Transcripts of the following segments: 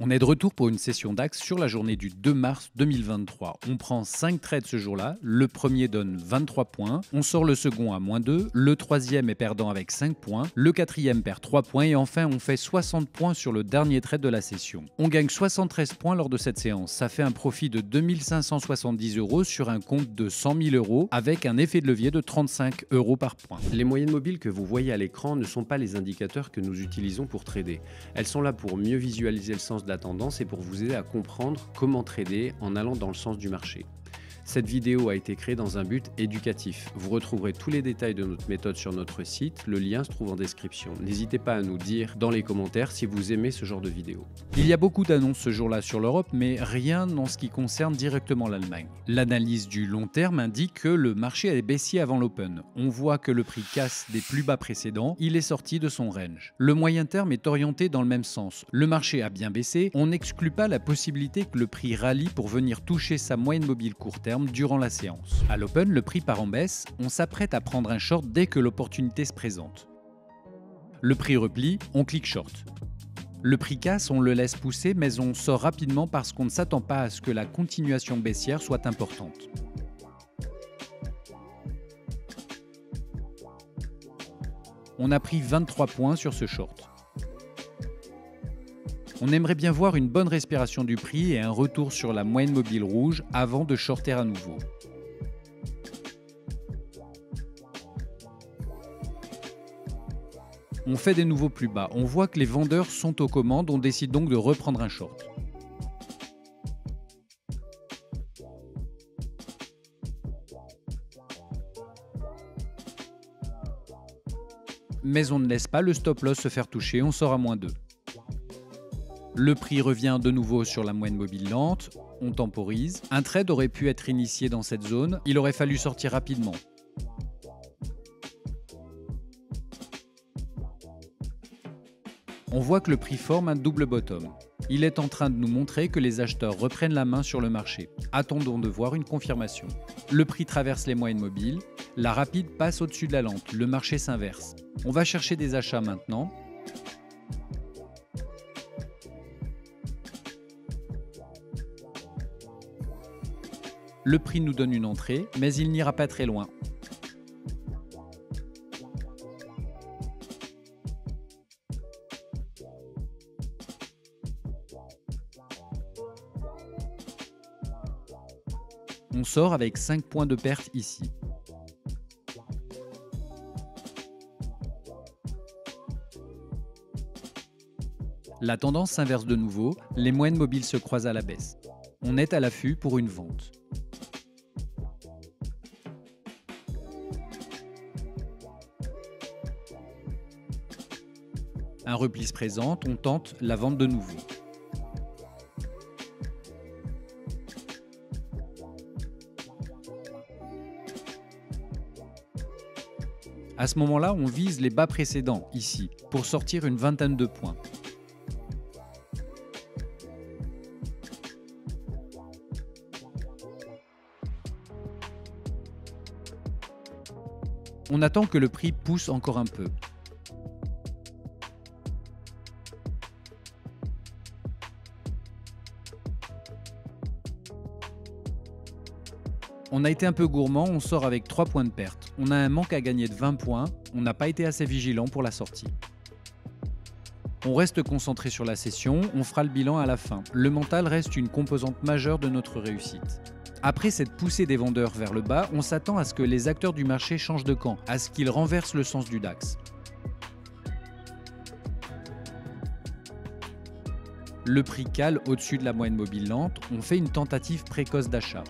On est de retour pour une session DAX sur la journée du 2 mars 2023. On prend 5 trades ce jour-là. Le premier donne 23 points. On sort le second à -2. Le troisième est perdant avec 5 points. Le quatrième perd 3 points. Et enfin, on fait 60 points sur le dernier trade de la session. On gagne 73 points lors de cette séance. Ça fait un profit de 2570 € sur un compte de 100 000 € avec un effet de levier de 35 € par point. Les moyennes mobiles que vous voyez à l'écran ne sont pas les indicateurs que nous utilisons pour trader. Elles sont là pour mieux visualiser le sens de la tendance et pour vous aider à comprendre comment trader en allant dans le sens du marché. Cette vidéo a été créée dans un but éducatif. Vous retrouverez tous les détails de notre méthode sur notre site, le lien se trouve en description. N'hésitez pas à nous dire dans les commentaires si vous aimez ce genre de vidéo. Il y a beaucoup d'annonces ce jour-là sur l'Europe, mais rien en ce qui concerne directement l'Allemagne. L'analyse du long terme indique que le marché est baissier avant l'open. On voit que le prix casse des plus bas précédents, il est sorti de son range. Le moyen terme est orienté dans le même sens. Le marché a bien baissé, on n'exclut pas la possibilité que le prix rallie pour venir toucher sa moyenne mobile court terme durant la séance. À l'open, le prix part en baisse, on s'apprête à prendre un short dès que l'opportunité se présente. Le prix replie, on clique short. Le prix casse, on le laisse pousser, mais on sort rapidement parce qu'on ne s'attend pas à ce que la continuation baissière soit importante. On a pris 23 points sur ce short. On aimerait bien voir une bonne respiration du prix et un retour sur la moyenne mobile rouge avant de shorter à nouveau. On fait des nouveaux plus bas. On voit que les vendeurs sont aux commandes, on décide donc de reprendre un short. Mais on ne laisse pas le stop loss se faire toucher, on sort à -2. Le prix revient de nouveau sur la moyenne mobile lente, on temporise. Un trade aurait pu être initié dans cette zone, il aurait fallu sortir rapidement. On voit que le prix forme un double bottom. Il est en train de nous montrer que les acheteurs reprennent la main sur le marché. Attendons de voir une confirmation. Le prix traverse les moyennes mobiles, la rapide passe au-dessus de la lente, le marché s'inverse. On va chercher des achats maintenant. Le prix nous donne une entrée, mais il n'ira pas très loin. On sort avec 5 points de perte ici. La tendance s'inverse de nouveau, les moyennes mobiles se croisent à la baisse. On est à l'affût pour une vente. Un repli se présente, on tente la vente de nouveau. À ce moment-là, on vise les bas précédents, ici, pour sortir une vingtaine de points. On attend que le prix pousse encore un peu. On a été un peu gourmand, on sort avec 3 points de perte. On a un manque à gagner de 20 points, on n'a pas été assez vigilant pour la sortie. On reste concentré sur la session, on fera le bilan à la fin. Le mental reste une composante majeure de notre réussite. Après cette poussée des vendeurs vers le bas, on s'attend à ce que les acteurs du marché changent de camp, à ce qu'ils renversent le sens du DAX. Le prix cale au-dessus de la moyenne mobile lente, on fait une tentative précoce d'achat.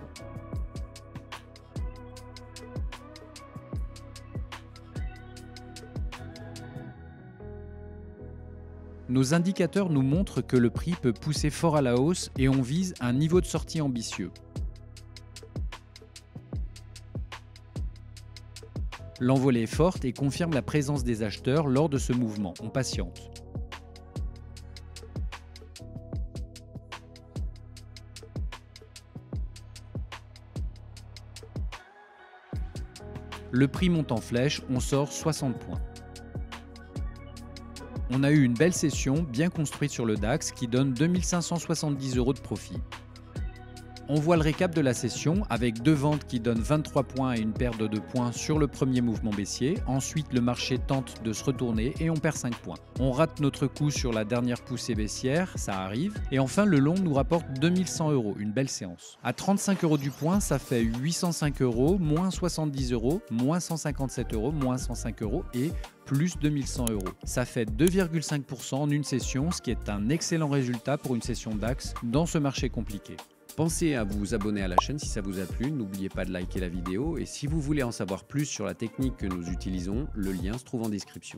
Nos indicateurs nous montrent que le prix peut pousser fort à la hausse et on vise un niveau de sortie ambitieux. L'envolée est forte et confirme la présence des acheteurs lors de ce mouvement. On patiente. Le prix monte en flèche, on sort 60 points. On a eu une belle session bien construite sur le DAX qui donne 2570 € de profit. On voit le récap de la session avec 2 ventes qui donnent 23 points et une perte de 2 points sur le premier mouvement baissier. Ensuite, le marché tente de se retourner et on perd 5 points. On rate notre coup sur la dernière poussée baissière, ça arrive. Et enfin, le long nous rapporte 2100 €, une belle séance. À 35 € du point, ça fait 805 €, moins 70 €, moins 157 €, moins 105 € et plus 2100 €. Ça fait 2,5% en une session, ce qui est un excellent résultat pour une session DAX dans ce marché compliqué. Pensez à vous abonner à la chaîne si ça vous a plu, n'oubliez pas de liker la vidéo et si vous voulez en savoir plus sur la technique que nous utilisons, le lien se trouve en description.